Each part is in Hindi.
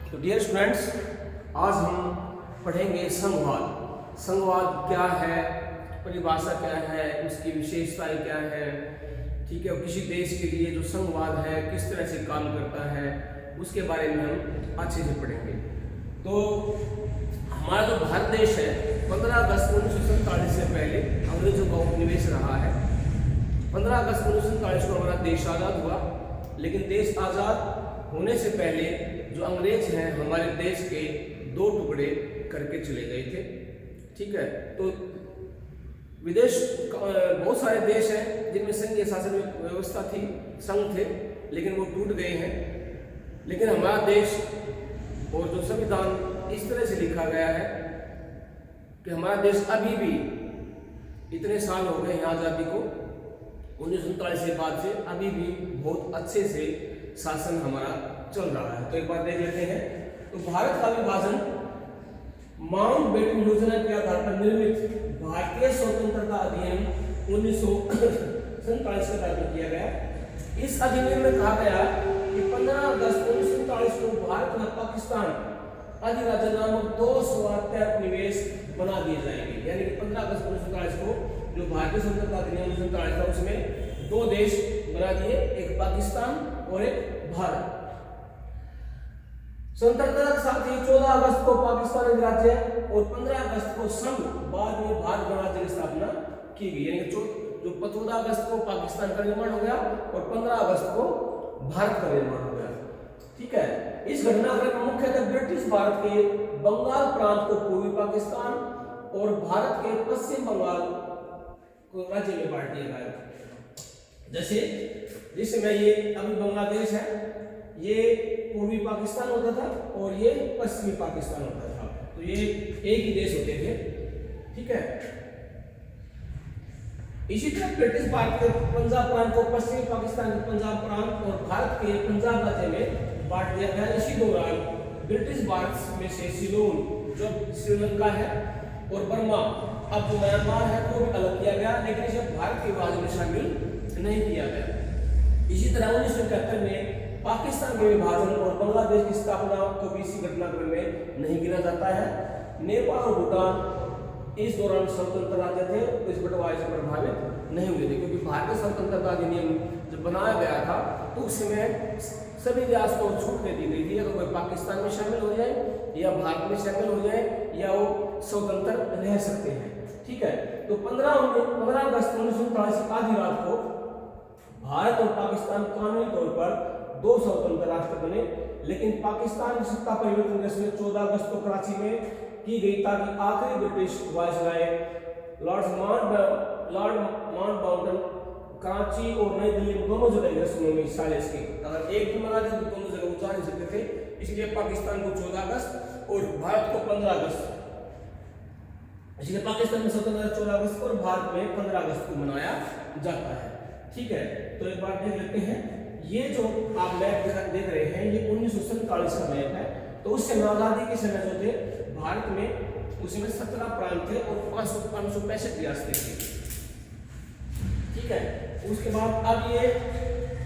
तो डियर स्टूडेंट्स, आज हम पढ़ेंगे संघवाद। संघवाद क्या है, परिभाषा क्या है, उसकी विशेषताएं क्या है, ठीक है। और किसी देश के लिए जो संघवाद है किस तरह से काम करता है उसके बारे में हम अच्छे से पढ़ेंगे। तो हमारा जो भारत देश है 15 अगस्त 1947 से पहले अंग्रेजों का उपनिवेश रहा है। 15 अगस्त 1947 को हमारा देश आज़ाद हुआ, लेकिन देश आज़ाद होने से पहले जो अंग्रेज हैं हमारे देश के दो टुकड़े करके चले गए थे, ठीक है। तो विदेश बहुत सारे देश हैं जिनमें संघीय शासन व्यवस्था थी, संघ थे, लेकिन वो टूट गए हैं। लेकिन हमारा देश और जो संविधान इस तरह से लिखा गया है कि हमारा देश अभी भी इतने साल हो गए हैं आज़ादी को, 1947 के बाद से अभी भी बहुत अच्छे से शासन हमारा चल रहा है। तो एक बार देख लेते हैं। तो भारत का विभाजन माउंटबेटन योजना के आधार पर निर्मित भारतीय स्वतंत्रता अधिनियम 1947 के तहत किया गया। इस अधिनियम में कहा गया कि 15 अगस्त 1947 को भारत और पाकिस्तान अधिराज्य नामक दो स्वायत्त उपनिवेश बना दिए जाएंगे। यानी कि 15 अगस्त 1947 को जो भारतीय स्वतंत्रता अधिनियम 1947 था उसमें दो देश बना दिए, एक पाकिस्तान और एक भारत। स्वतंत्रता के साथ ही 14 अगस्त को पाकिस्तान अधिराज्य और 15 अगस्त को संघ, बाद में भारत गणराज्य की स्थापना की गई। यानी जो 14 अगस्त को पाकिस्तान का निर्माण हो गया और 15 अगस्त को भारत का निर्माण हो गया, ठीक है। इस घटनाक्रम में मुख्यतः ब्रिटिश भारत के बंगाल प्रांत को पूर्वी पाकिस्तान और भारत के पश्चिम बंगाल को राज्य में बांट दिया गया। जैसे जिस समय ये अभी बांग्लादेश है, ये पूर्वी पाकिस्तान होता था और ये पश्चिमी पाकिस्तान होता था। तो ये एक ही देश होते थे, ठीक है। इसी तरह ब्रिटिश भारत के पंजाब प्रांत को पश्चिमी पाकिस्तान के पंजाब प्रांत और भारत के पंजाब राज्य में बांट दिया गया। इसी दौरान ब्रिटिश भारत में से सिलोन जो श्रीलंका है और बर्मा अब जो म्यांमार है वो भी अलग किया गया, लेकिन इसे भारत के विभाजन में शामिल नहीं किया गया। इसी तरह 1971 में पाकिस्तान के विभाजन और बांग्लादेश की स्थापना को भी इसी घटनाक्रम में नहीं गिना जाता है। नेपाल और भूटान इस दौरान स्वतंत्र राज्य थे, तो इस बंटवारे से प्रभावित नहीं हुए थे, क्योंकि भारतीय स्वतंत्रता अधिनियम जब बनाया गया था तो उस समय सभी रियासतों को छूट दे दी गई थी। अगर कोई पाकिस्तान में शामिल हो जाए या भारत में शामिल हो जाए या वो स्वतंत्र रह सकते हैं, ठीक है। तो 15 अगस्त 1947 आधी रात को भारत और पाकिस्तान कानूनी तौर पर दो स्वतंत्र राष्ट्र बने, लेकिन पाकिस्तान की सत्ता परिवर्तन रस्म 14 अगस्त को कराची में की गई ताकि आखिरी British viceroy Lord Mountbatten Karachi और नई दिल्ली में दोनों जगह रस्मों में हिस्सा ले सके। अगर एक भी मना तो दोनों जगह वो जा नहीं सकते थे, इसलिए पाकिस्तान को 14 अगस्त और भारत को 15 अगस्त, इसलिए पाकिस्तान में स्वतंत्रता 14 अगस्त और भारत में 15 अगस्त को मनाया जाता है, ठीक है। तो एक बार देख लेते हैं। ये जो आप मैप देख रहे हैं ये 1947 का मैप है। तो उस समय आजादी के समय जो थे भारत में उसमें 17 प्रांत थे और 565 रियासतें थी, ठीक है। उसके बाद अब ये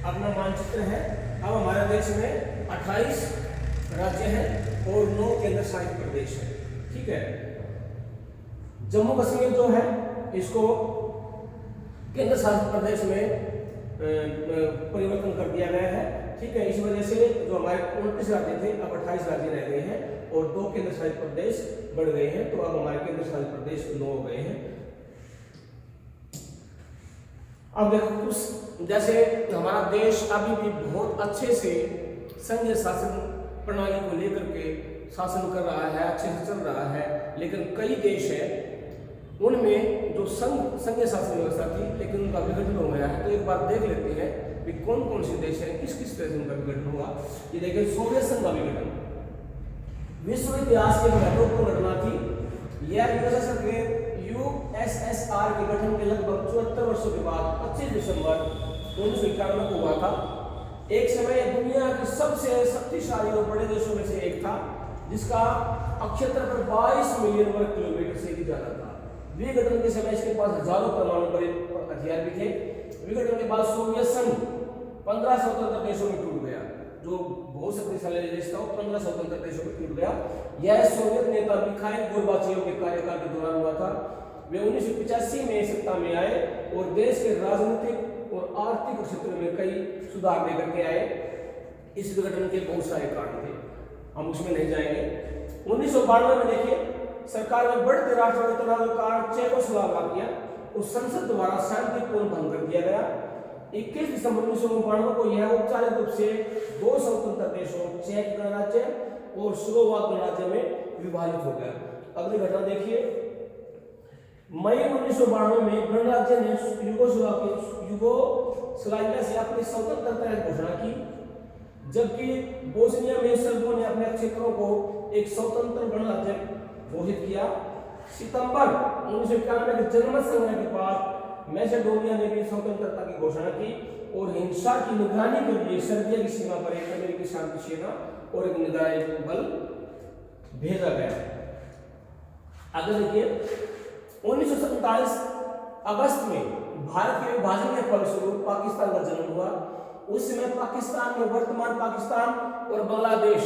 अपना मानचित्र है। अब हमारे देश में 28 राज्य हैं और 9 केंद्र शासित प्रदेश हैं, ठीक है। जम्मू कश्मीर जो है इसको केंद्र शासित प्रदेश में परिवर्तन कर दिया गया है, ठीक है। इस वजह से जो हमारे 29 राज्य थे अब 28 राज्य रह गए हैं और 2 केंद्र शासित प्रदेश बढ़ गए हैं। तो अब हमारे केंद्र शासित प्रदेश 9 हो गए हैं। अब देखो कुछ जैसे हमारा देश अभी भी बहुत अच्छे से संघीय शासन प्रणाली को लेकर के शासन कर रहा है, अच्छे से चल रहा है, लेकिन कई देश है उनमें जो संघीय शासन व्यवस्था थी लेकिन उनका विघटन हो गया है। तो एक बार देख लेते हैं कि कौन कौन से देश हैं, किस किस तरह से उनका विघटन हुआ। ये देखिए, सोवियत संघ का विघटन विश्व इतिहास की महत्वपूर्ण घटना थी। यह यूएसएसआर के यूएसएसआर के गठन के लगभग 74 वर्षों के बाद 25 दिसंबर 1991 को हुआ था। एक समय दुनिया के सबसे शक्तिशाली और बड़े देशों में से एक था, जिसका क्षेत्रफल 22 मिलियन वर्ग किलोमीटर से भी ज्यादा था। विघटन के समय इसके पास हजारों परमाणु हथियार भी थे। विघटन के बाद सोवियत संघ 15 स्वतंत्र देशों में टूट गया। जो बहुत शक्तिशाली देश था वो 15 स्वतंत्र देशों में टूट गया। यह सोवियत नेता मिखाइल गोर्बाचेव के कार्यकाल के दौरान हुआ था। वे 1985 में सत्ता में आए और देश के राजनीतिक और आर्थिक क्षेत्र में कई सुधार लेकर के आए। इस विघटन के बहुत सारे कारण थे, हम उसमें नहीं जाएंगे। 1992 में देखिए सरकार में बढ़ते राष्ट्रवादी तनाव के कारण चेकोस्लोवाकिया और संसद द्वारा शांतिपूर्ण भंग कर दिया गया। 21 दिसंबर 1992 को यह औपचारिक रूप से दो स्वतंत्र देशों चेक गणराज्य और स्लोवाक गणराज्य में विभाजित हो गया। अगली घटना देखिए, मई 1992 में गणराज्य ने यूगोस्लाविया से अपनी स्वतंत्रता की घोषणा की, जबकि बोस्निया में सर्बों ने अपने क्षेत्रों को एक स्वतंत्र गणराज्य घोषित किया। सितंबर 1991 के जनमत संग्रह के बाद मैसेडोनिया ने भी स्वतंत्रता की घोषणा की और हिंसा की निगरानी के लिए सर्बिया की सीमा पर एक अमेरिकी शांति सेना और एक निगरानी बल भेजा गया। आगे देखिए, 1947 अगस्त में भारत के विभाजन के फलस्वरूप पाकिस्तान का जन्म हुआ। उस समय पाकिस्तान में वर्तमान पाकिस्तान और बांग्लादेश,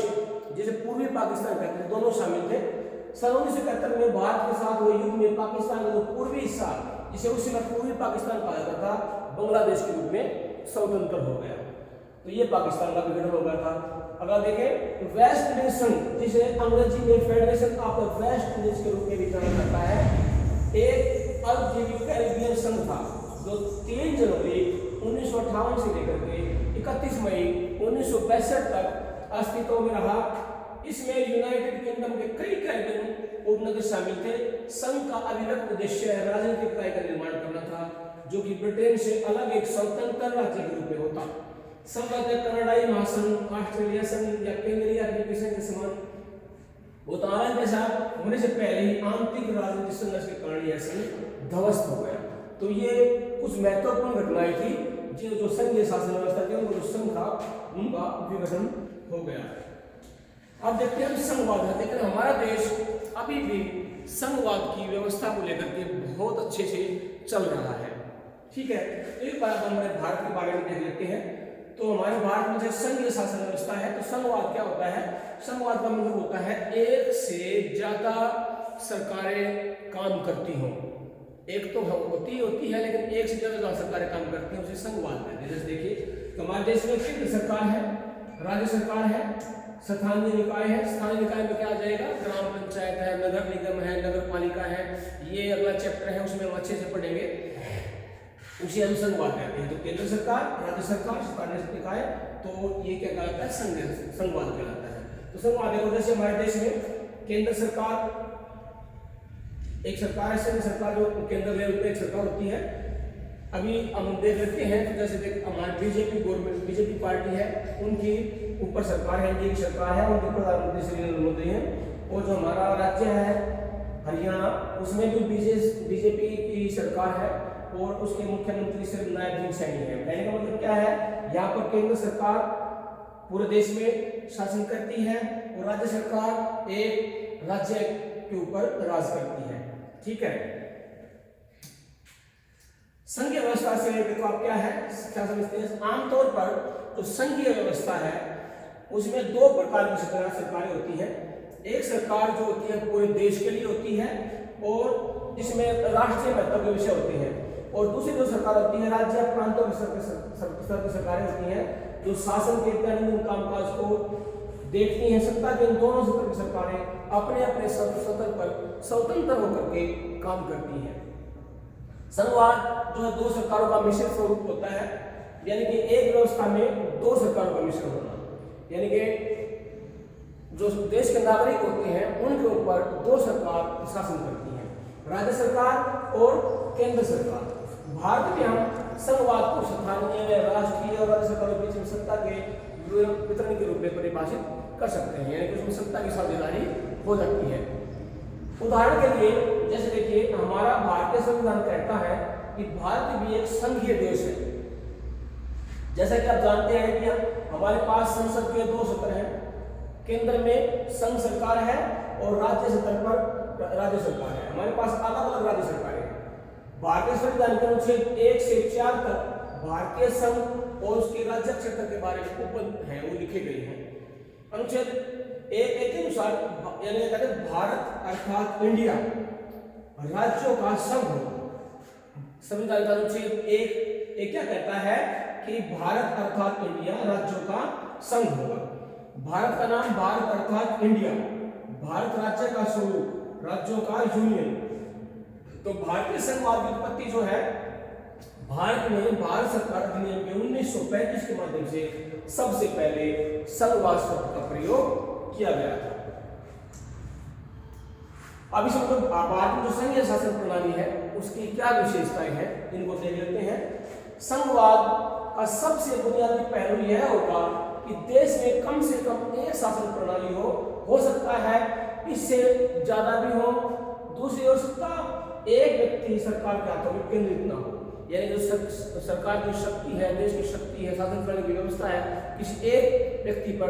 जिसे पूर्वी पाकिस्तान कहते हैं, दोनों शामिल थे। सन 1971 में भारत के साथ हुए युद्ध में पाकिस्तान का जो पूर्वी हिस्सा, जिसे उस समय पूर्वी पाकिस्तान कहा जाता था, बांग्लादेश के रूप में स्वतंत्र हो गया। तो ये पाकिस्तान का विघटन हो गया था। अगर देखें, वेस्ट इंडीज संघ, जिसे अंग्रेजी में federation of the West Indies के रूप में भी जाना जाता है, एक अल्जीरियन कैरिबियन संघ था जो 3 जनवरी 1958 से लेकर के 31 मई 1962 तक अस्तित्व में रहा। इसमें यूनाइटेड किंगडम के कई कैरिबियन उपनगर शामिल थे। संघ का अभिव्यक्त उद्देश्य राजनीतिक राय का निर्माण करना था, जो कि ब्रिटेन से अलग एक स्वतंत्र राज्य के रूप में होता। संघ कनाडाई महासंघ, ऑस्ट्रेलिया संघ या केंद्रीय एप्लीकेशन के समान भूटान के साथ होने से पहले ही आंतरिक राजनीतिक संघर्ष के कारण यह संघ ध्वस्त हो गया। तो ये कुछ महत्वपूर्ण घटनाएं थी जो संघीय शासन व्यवस्था थी, जो संघ था उनका विघटन हो गया। अब देखते हैं संघवाद है, लेकिन हमारा देश अभी भी संघवाद की व्यवस्था को लेकर के बहुत अच्छे से चल रहा है। ठीक है, एक बार हमारे भारत के बारे में देख लेते हैं। तो हमारे भारत में जो संघीय शासन व्यवस्था है, तो संघवाद क्या होता है? संघवाद का मतलब होता है एक से ज्यादा सरकारें काम करती हों। एक तो होती है, लेकिन एक से ज्यादा सरकारें काम करती हैं, उसे संघवाद कहते हैं। जैसे देखिए, तो हमारे देश में केंद्र सरकार है, राज्य सरकार है, स्थानीय निकाय है। स्थानीय निकाय में क्या आ जाएगा? ग्राम पंचायत है, नगर निगम है, नगर पालिका है। ये अगला चैप्टर है, उसमें हम अच्छे से पढ़ेंगे। उसे हम संघवाद कहते हैं। तो केंद्र सरकार, राज्य सरकार, स्थानीय निकाय, तो ये क्या कहलाता है? संघवाद कहलाता है। तो संघवाद देखो, जैसे हमारे देश में केंद्र सरकार एक सरकार है, संघ सरकार जो केंद्र लेवल पे एक सरकार होती है। अभी हम देख लेते हैं, तो जैसे देख हमारी बीजेपी गवर्नमेंट, बीजेपी पार्टी है, उनकी ऊपर सरकार है, एनडीए की सरकार है, उनके प्रधानमंत्री श्री नरेंद्र मोदी हैं। और जो हमारा राज्य है हरियाणा, उसमें भी बीजेपी की सरकार है और उसके मुख्यमंत्री श्री नायब सिंह सैनी है। कहने का मतलब क्या है? यहाँ पर केंद्र सरकार पूरे देश में शासन करती है और राज्य सरकार एक राज्य के ऊपर राज करती है। ठीक है, संघीय व्यवस्था से देखो आप क्या है, क्या समझते हैं? आमतौर पर जो संघीय व्यवस्था है उसमें दो प्रकार की सरकारें होती है। एक सरकार जो होती है पूरे देश के लिए होती है और जिसमें राष्ट्रीय महत्व के विषय होते हैं, और दूसरी जो सरकार होती है राज्य प्रांतों स्तर की सरकारें होती हैं, जो शासन के दैनंदिन कामकाज को देखती हैं। सत्ता के इन दोनों स्तर की सरकारें अपने अपने स्तर पर स्वतंत्र होकर के काम करती हैं। संघवाद जो है दो सरकारों का मिश्रित स्वरूप होता है, यानी कि एक व्यवस्था में दो सरकारों का मिश्रण होना, यानी कि जो देश के नागरिक होते हैं उनके ऊपर दो सरकार शासन करती हैं, राज्य सरकार और केंद्र सरकार। भारत में हम संघवाद को स्थानीय, राष्ट्रीय और राज्य सरकारों के बीच में सत्ता के वितरण के रूप में परिभाषित कर सकते हैं, यानी कि उसमें सत्ता की साझेदारी हो जाती है। उदाहरण के लिए जैसे देखिए, हमारा भारतीय संविधान कहता है कि भारत भी एक संघीय देश है। जैसा कि आप जानते हैं कि हमारे पास संसद के दो सत्र हैं, केंद्र में संघ सरकार है और राज्य स्तर पर राज्य सरकार है। हमारे पास अलग अलग राज्य सरकारें हैं। भारतीय संविधान के अनुच्छेद 1 से 4 तक भारतीय संघ और उसके राज्य क्षेत्र के बारे में उपबंध है, वो लिखे लिखे गए हैं। अनुच्छेद 1 के अनुसार यानी कहते हैं भारत अर्थात इंडिया राज्यों का संघ होगा। संविधान का अनुच्छेद 1 क्या कहता है कि भारत अर्थात इंडिया राज्यों का संघ होगा। भारत का नाम भारत अर्थात इंडिया, भारत राज्य का स्वरूप, राज्यों का यूनियन। तो भारतीय संघवाद की उत्पत्ति जो है भारत में भारत सरकार अधिनियम के 1935 के माध्यम से सबसे पहले संघवाद शब्द का प्रयोग किया गया था। अब इस मतलब भारत में जो संघीय शासन प्रणाली है उसकी क्या विशेषताएं हैं इनको देख लेते हैं। संघवाद का सबसे बुनियादी पहलू यह होगा कि देश में कम से कम एक शासन प्रणाली हो सकता है इससे ज्यादा भी हो। दूसरी ओर सत्ता एक व्यक्ति सरकार के हाथों में केंद्रित ना हो, यानी जो सरकार की शक्ति है, देश की शक्ति है, शासन करने की व्यवस्था है, किसी एक व्यक्ति पर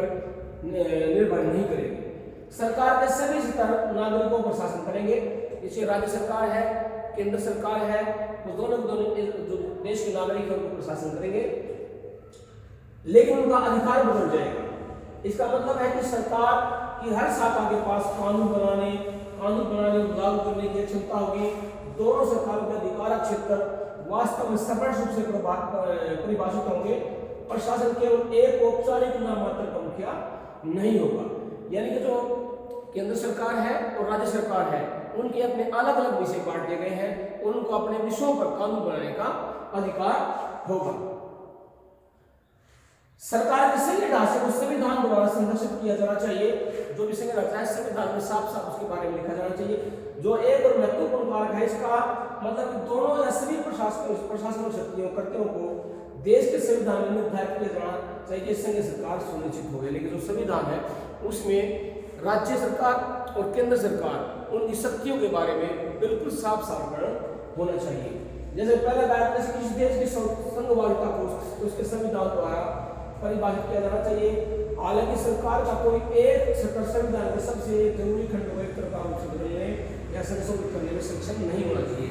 निर्भर नहीं करेगी। सरकार के सभी स्तर नागरिकों पर शासन करेंगे। जैसे राज्य सरकार है, केंद्र सरकार है, वो दोनों जो देश के नागरिक हैं उनको प्रशासन करेंगे, लेकिन उनका अधिकार बदल जाएगा। इसका मतलब है कि सरकार की हर शाखा के पास कानून बनाने लागू करने की क्षमता होगी। दोनों सरकारों के अधिकार क्षेत्र वास्तव में स्पष्ट रूप से परिभाषित होंगे। प्रशासन केवल एक औपचारिक नाम मात्र का मुखिया नहीं होगा, यानी कि जो केंद्र सरकार है और राज्य सरकार है उनके अपने अलग अलग विषय बांट दिए गए हैं, उनको अपने विषयों पर कानून बनाने का अधिकार होगा। सरकार के सही ढांचे को संविधान द्वारा संरक्षित किया जाना चाहिए। जो भी संविधान है संविधान में साफ साफ उसके बारे में लिखा जाना चाहिए। जो एक और महत्वपूर्ण कारक है इसका मतलब कि दोनों या सभी प्रशासनिक शक्तियों कर्तव्यों को देश के संविधान में निर्धारित किया जाना चाहिए। संघीय सरकार सुनिश्चित हो गई, लेकिन जो संविधान है उसमें राज्य सरकार और केंद्र सरकार उनकी शक्तियों के बारे में बिल्कुल साफ साफ वर्णन होना चाहिए। जैसे पहला बात जैसे किसी देश की संघवादिता को उसके संविधान द्वारा परिभाषित किया जाना चाहिए। हालांकि सरकार का कोई एक संविधान के सबसे जरूरी खंड को एक तरफा रूप से बदलने या संशोधित करने में सक्षम नहीं होना चाहिए।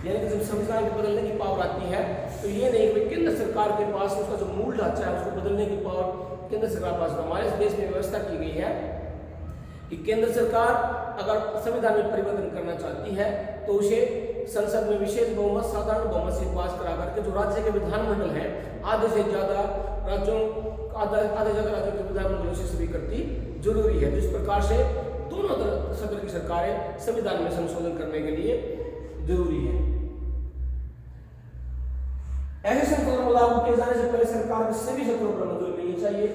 यानी कि जब संविधान को बदलने की पावर आती है तो ये नहीं कि केंद्र सरकार के पास उसका जो मूल ढांचा है उसको बदलने की पावर केंद्र सरकार के पास। हमारे देश में व्यवस्था की गई है कि केंद्र सरकार अगर संविधान में परिवर्तन करना चाहती है तो उसे संसद में विशेष बहुमत साधारण बहुमत से पास करा करके जो राज्य के विधानमंडल है आधे से ज्यादा राज्यों के विधानमंडलों से स्वीकृति जरूरी है। तो इस प्रकार से दोनों सदन की सरकारें संविधान में संशोधन करने के लिए जरूरी है। ऐसे संशोधन लागू किए जाने से पहले सरकार के सभी सत्रों पर मंजूरी लेनी चाहिए।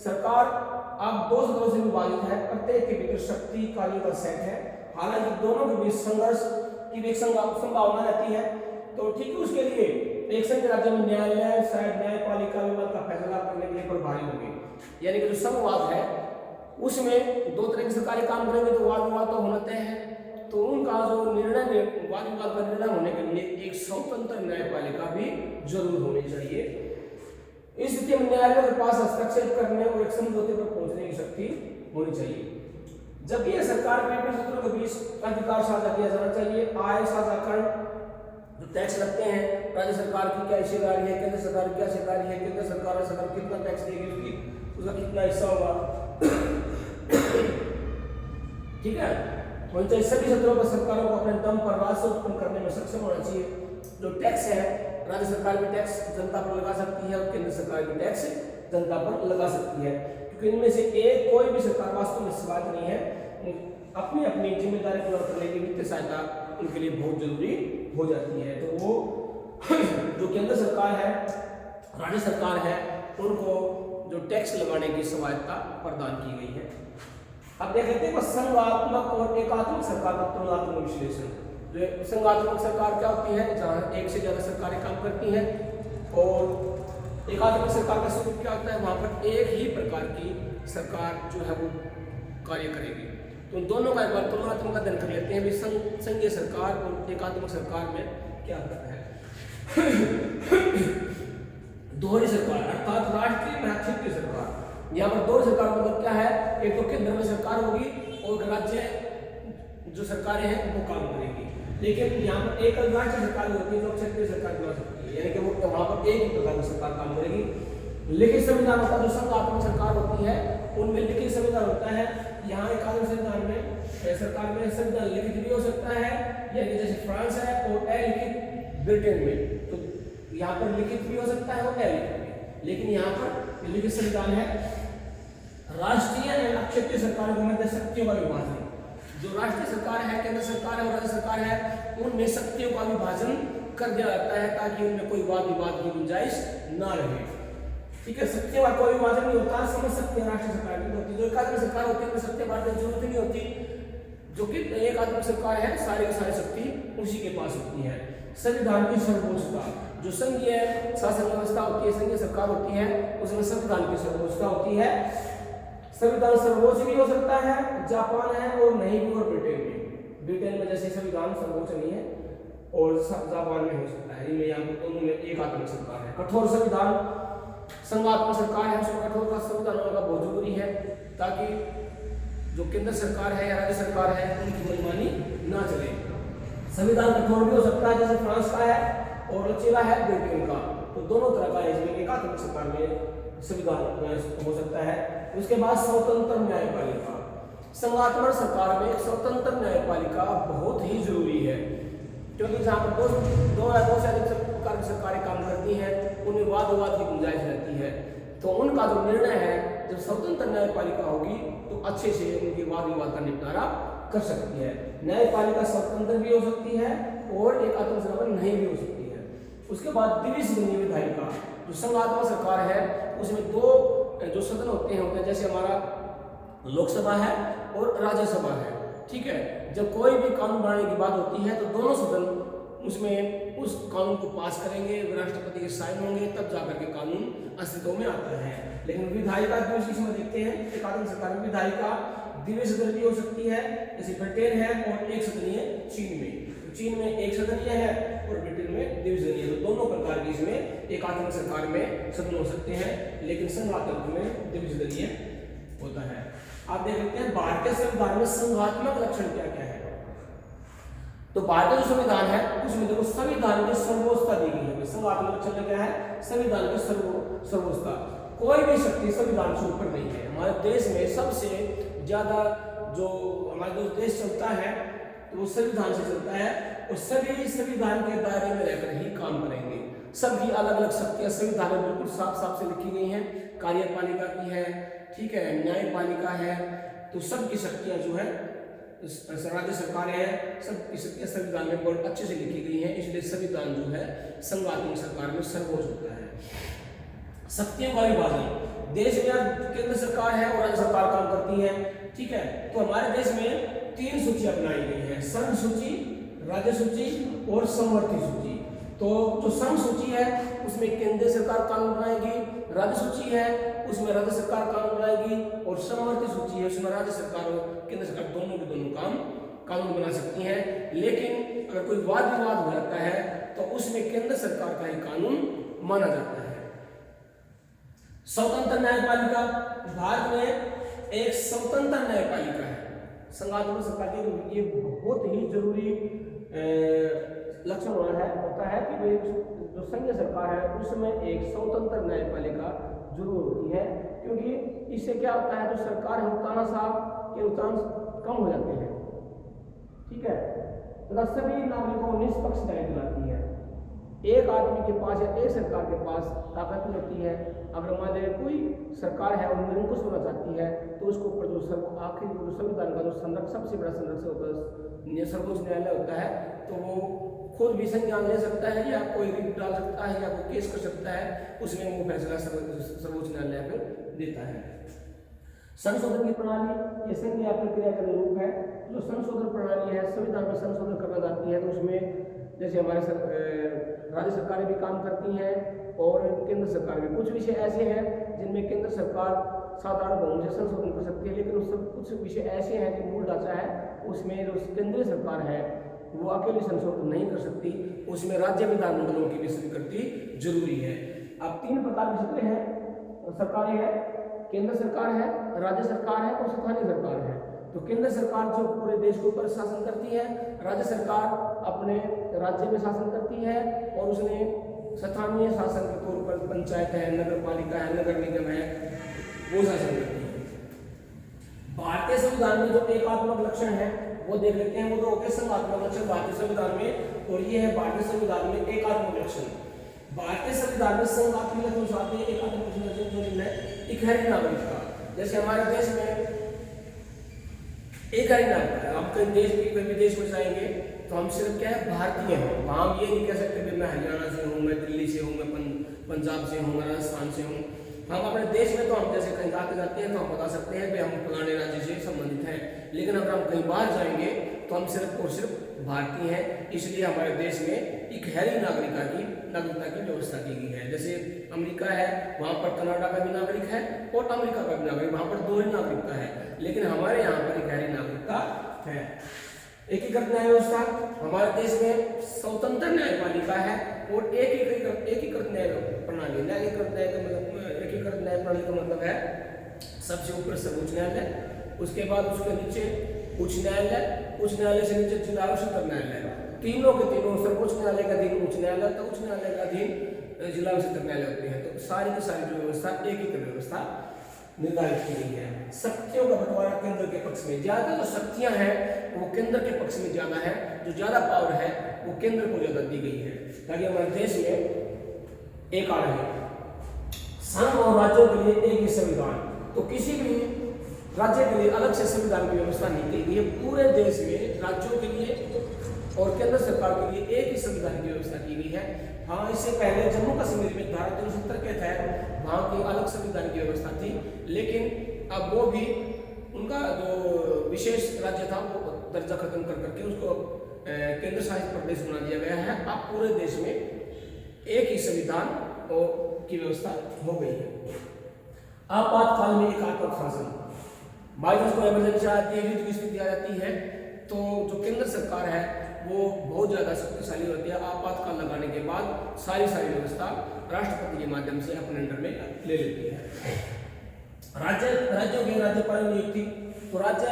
सरकार अब दो सदनों से विभाजित है, प्रत्येक के भीतर शक्ति कार्यों का सेट है। हालांकि दोनों के बीच संघर्ष की भी संभावना रहती है। तो ठीक है, उसके लिए एक संघ राज्य में न्यायालय शायद न्यायपालिका विवाद का फैसला करने के लिए प्रभारी होंगे। यानी कि जो संघवाद है उसमें दो तरह की सरकारें काम करेंगे, तो वाद विवाद तो होना तय है। तो उनका जो निर्णय वाद विवाद का निर्णय होने के लिए एक स्वतंत्र न्यायपालिका भी जरूर होनी चाहिए। इस स्थिति में न्यायालय के पास हस्तक्षेप करने और एक समझौते पर पहुंचने की शक्ति होनी चाहिए। जबकि यह सरकार के विभिन्न क्षेत्रों के बीच अधिकार साझा किया जाना चाहिए। आय साझाकरण, जो टैक्स लगते हैं, राज्य सरकार की क्या हिस्सेदारी है, केंद्र सरकार की क्या हिस्सेदारी है, केंद्र सरकार कितना टैक्स देगी, उसका कितना हिस्सा होगा, ठीक है। तो सभी क्षेत्रों पर सरकारों को अपने दम पर राजस्व उत्पन्न करने में सक्षम होना चाहिए। जो टैक्स है, राज्य सरकार भी टैक्स जनता पर लगा सकती है और केंद्र सरकार भी टैक्स जनता पर लगा सकती है, क्योंकि इनमें से एक कोई भी सरकार वास्तव में स्वायत्त नहीं है। अपनी अपनी जिम्मेदारी पूरा करने की वित्तीय सहायता उनके लिए बहुत जरूरी हो जाती है। तो वो जो केंद्र सरकार है, राज्य सरकार है, उनको जो टैक्स लगाने की स्वायत्ता प्रदान की गई है। अब देख लेते हैं संघात्मक और एकात्मक सरकार का तुलनात्मक विश्लेषण। जो संघात्मक सरकार क्या होती है, जहाँ एक से ज्यादा सरकारें काम करती हैं, और एकात्मक सरकार का स्वरूप क्या होता है, वहाँ पर एक ही प्रकार की सरकार जो है वो कार्य करेगी। तो दोनों का एक बार तुलनात्मक अध्ययन कर लेते हैं भी संघीय सरकार और एकात्मक सरकार में क्या अंतर है। दोहरी सरकार अर्थात राष्ट्रीय में क्षेत्रीय सरकार। यहाँ पर दोहरी सरकार मतलब क्या है, एक तो केंद्र में सरकार होगी और राज्य जो सरकारें हैं वो काम करेगी, लेकिन यहाँ पर एक राष्ट्रीय सरकार होती है जो क्षेत्रीय सरकार बना सकती है, यानी कि वो वहाँ पर एक ही प्रकार की सरकार काम करेगी। लेकिन संविधान का जो संघात्मक सरकार होती संविधान होता है, यहाँ एक आदमी संविधान में सरकार में संविधान लिखित भी हो सकता है, यानी जैसे फ्रांस है और अलिखित ब्रिटेन में, तो यहाँ पर लिखित भी हो सकता है और अलिखित भी। लेकिन यहाँ पर लिखित संविधान है। राष्ट्रीय एवं क्षेत्रीय सरकारों के मध्य शक्तियों का विभाजन, जो राष्ट्रीय सरकार है, केंद्र सरकार है और राज्य सरकार है, उनमें शक्तियों का विभाजन कर दिया जाता है ताकि उनमें कोई वाद विवाद की गुंजाइश ना रहे। ठीक है, शक्तियों का कोई विभाजन नहीं होता, समझ सकते हैं राष्ट्रीय सरकार की होती है। जो एकात्मक सरकार होती है उसमें शक्ति बांटने की जरूरत नहीं होती, जो कि एकात्मक सरकार है सारी की सारी शक्ति उसी के पास होती है। संविधान की सर्वोच्चता, जो संघीय शासन व्यवस्था होती है, संघीय सरकार होती है, उसमें संविधान की सर्वोच्चता होती है। संविधान सर्वोच्च भी हो सकता है, जापान है और नहीं भी, और ब्रिटेन में जैसे संविधान सर्वोच्च नहीं है और जापान में हो सकता है। इनमें यहाँ दोनों में एकात्मक सरकार है। कठोर संविधान, संघात्मक सरकार है उसमें कठोर का संविधान होना बहुत जरूरी है ताकि जो केंद्र सरकार है या राज्य सरकार है उनकी मनमानी ना चले। संविधान कठोर भी हो सकता है जैसे फ्रांस का है और लचीला है ब्रिटेन का, तो दोनों तरह का इसमें एकात्मक सरकार में संविधान हो सकता है। उसके बाद स्वतंत्र न्यायपालिका, संघात्मक सरकार में स्वतंत्र न्यायपालिका बहुत ही जरूरी है, क्योंकि जहाँ पर दो या दो से अधिक प्रकार की सरकारें काम करती हैं उनमें वाद विवाद की गुंजाइश रहती है, तो उनका जो निर्णय है जब स्वतंत्र न्यायपालिका होगी तो अच्छे से उनके वाद विवाद का निपटारा कर सकती है। न्यायपालिका स्वतंत्र भी हो सकती है और एकात्मक सरकार नहीं भी हो सकती है। उसके बाद द्विसदनीय विधायिका, जो संघात्मक सरकार है उसमें दो जो सदन होते हैं जैसे हमारा लोकसभा है और राज्यसभा है। ठीक है, जब कोई भी कानून बनाने की बात होती है तो दोनों सदन उसमें उस कानून को पास करेंगे, राष्ट्रपति के साइन होंगे, तब जाकर के कानून अस्तित्व में आता है। लेकिन विधायिका इसमें देखते हैं एकात्मक सरकार में विधायिका द्विसदनीय भी हो सकती है, जैसे ब्रिटेन है और एक सदनीय चीन में। चीन में एक सदनीय है और ब्रिटेन में द्विसदनीय, तो दोनों प्रकार की इसमें एकात्मक सरकार में सदन हो सकते हैं, लेकिन संघात्मक में द्विसदनीय होता है। आप देख सकते हैं भारतीय संविधान में संघात्मक लक्षण क्या क्या है। तो भारतीय जो संविधान है उसमें देखो संविधान की सर्वोच्चता दी गई है। संघात्मक लक्षण क्या है? संविधान की सर्वोच्चता, कोई भी शक्ति संविधान से ऊपर नहीं है। हमारे देश में सबसे ज्यादा जो हमारा जो देश चलता है तो वो संविधान से चलता है और सभी संविधान के दायरे में रहकर ही काम करेंगे। सबकी अलग अलग शक्तियां संविधान में बिल्कुल साफ साफ से लिखी गई हैं। कार्यपालिका की है, ठीक है, न्यायपालिका है, तो सबकी शक्तियां जो है राज्य सरकारें हैं, सबकी शक्तियां संविधान में बहुत अच्छे से लिखी गई हैं। इसलिए संविधान जो है संघात्मक सरकार में सर्वोच्च होता है। शक्तियों का विभाजन, देश में केंद्र सरकार है और राज्य सरकार काम करती है। ठीक है, तो हमारे देश में 3 सूचियां बनाई गई हैं, संघ सूची, राज्य सूची और समवर्ती सूची। तो जो संघ सूची है उसमें केंद्र सरकार कानून बनाएगी, राज्य सूची है उसमें राज्य सरकार कानून बनाएगी और समवर्ती सूची है उसमें राज्य सरकार और केंद्र सरकार दोनों के दोनों कानून बना सकती हैं। लेकिन अगर कोई वाद विवाद हो जाता है तो उसमें केंद्र सरकार का ही कानून माना जाता है। स्वतंत्र न्यायपालिका, भारत में एक स्वतंत्र न्यायपालिका है। संघात्मक सरकार के ये बहुत ही जरूरी लक्षण होता है कि जो संघीय सरकार है उसमें एक स्वतंत्र न्यायपालिका जरूर होती है, क्योंकि इससे क्या होता है जो सरकार है वो तानाशाह के चांस कम हो जाते हैं। ठीक है, तथा सभी नागरिकों को निष्पक्ष न्याय दिलाती है। एक आदमी के पास या एक सरकार के पास ताकत नहीं होती है। अगर मान लीजिए कोई सरकार है और निरंकुश होना चाहती है तो उसके ऊपर जो आखिर जो संविधान का जो सबसे बड़ा संरक्षण होता है, सर्वोच्च न्यायालय होता है, तो वो खुद भी संज्ञान ले सकता है या कोई रिट डाल सकता है या कोई केस कर सकता है, उसमें वो फैसला सर्वोच्च न्यायालय पर देता है। संशोधन की प्रणाली, ये संज्ञा प्रक्रिया का रूप है। जो संशोधन प्रणाली है, संविधान में संशोधन करना चाहती है तो उसमें जैसे हमारे राज्य सरकारें भी काम करती हैं और केंद्र सरकार भी। कुछ विषय ऐसे हैं जिनमें केंद्र सरकार साधारण बहुमत से संशोधन कर सकती है, लेकिन उस कुछ विषय ऐसे हैं जो मूल ढांचा है उसमें जो केंद्रीय सरकार है वो अकेले संशोधन नहीं कर सकती, उसमें राज्य विधानमंडलों की भी स्वीकृति जरूरी है। अब 3 प्रकार की सत्रें हैं, सरकारें हैं, केंद्र सरकार है, राज्य सरकार है और स्थानीय सरकार है। तो केंद्र सरकार जो पूरे देश के ऊपर शासन करती है, राज्य सरकार अपने राज्य में शासन करती है और उसने स्थानीय शासन के तौर पर पंचायत है, नगर पालिका है, नगर निगम है, वो शासन करती है। संविधान में जो एकात्मक लक्षण है वो देख लेते हैं। वो तो ओके संघात्मक लक्षण भारतीय संविधान में, और ये है भारतीय संविधान में एकात्मक लक्षण। भारतीय संविधान में संघात्मक लक्षण साथ में एकात्मक लक्षण जो है इकहरी नागरिकता। जैसे हमारे देश में इकहरी नागरिकता है, हम कहीं देश कोई विदेश में जाएंगे तो हम सिर्फ क्या है भारतीय हैं। वहाँ हम ये नहीं कह सकते कि मैं हरियाणा से हूँ, मैं दिल्ली से हूँ, मैं पंजाब से हूँ, मैं राजस्थान से हूँ। हम अपने देश में तो हम जैसे कहीं आते जाते हैं तो हम बता सकते हैं कि हम फलाने राज्य से संबंधित हैं, लेकिन अगर हम कहीं बाहर जाएंगे तो हम सिर्फ और सिर्फ भारतीय हैं। इसलिए हमारे देश में इकहरी नागरिकता की व्यवस्था की गई है। जैसे अमेरिका है, वहाँ पर कनाडा का भी नागरिक है और अमेरिका का भी नागरिक, वहाँ पर दोहरी नागरिकता है, लेकिन हमारे यहाँ पर इकहरी नागरिकता है। एकीकृत न्याय व्यवस्था, हमारे देश में स्वतंत्र न्यायपालिका है और एकीकृत न्याय प्रणाली। एकीकृत न्याय प्रणाली का मतलब है सबसे ऊपर सर्वोच्च न्यायालय, उसके बाद उसके नीचे उच्च न्यायालय, उच्च न्यायालय से नीचे जिला और सत्र न्यायालय, तीनों के तीनों सर्वोच्च न्यायालय का अधीन उच्च न्यायालय, तो उच्च न्यायालय का अधीन जिला और सत्र न्यायालय होते हैं। तो सारी की सारी जो व्यवस्था एकीकृत व्यवस्था निर्धारित की गई है। शक्तियों का बंटवारा केंद्र के पक्ष में, ज्यादा जो शक्तियां हैं वो केंद्र के पक्ष में ज्यादा है, जो ज्यादा पावर है वो केंद्र को ज्यादा दी गई है, ताकि हमारे देश में एक आ रहे संघ और राज्यों के लिए एक ही संविधान। तो किसी भी राज्य के लिए अलग से संविधान की व्यवस्था नहीं की गई है, पूरे देश में राज्यों के लिए और केंद्र सरकार के लिए एक ही संविधान की व्यवस्था की गई है। हाँ, इससे पहले जम्मू कश्मीर में धारा 370 के तहत वहाँ की अलग संविधान की व्यवस्था थी, लेकिन अब वो भी उनका जो विशेष राज्य था वो दर्जा खत्म कर करके उसको केंद्र शासित प्रदेश बना दिया गया है। अब पूरे देश में एक ही संविधान की व्यवस्था हो गई है। आपातकाल में एकात्मक शासन, बाई चांस कोई इमरजेंसी आती है, युद्ध की स्थिति आ जाती है, तो जो केंद्र सरकार है वो बहुत ज़्यादा शक्तिशाली होती है। आपातकाल लगाने के बाद सारी व्यवस्था राष्ट्रपति के माध्यम से अपने अंडर में ले लेती है। राज्यों के राज्यपाल नियुक्ति, तो राज्य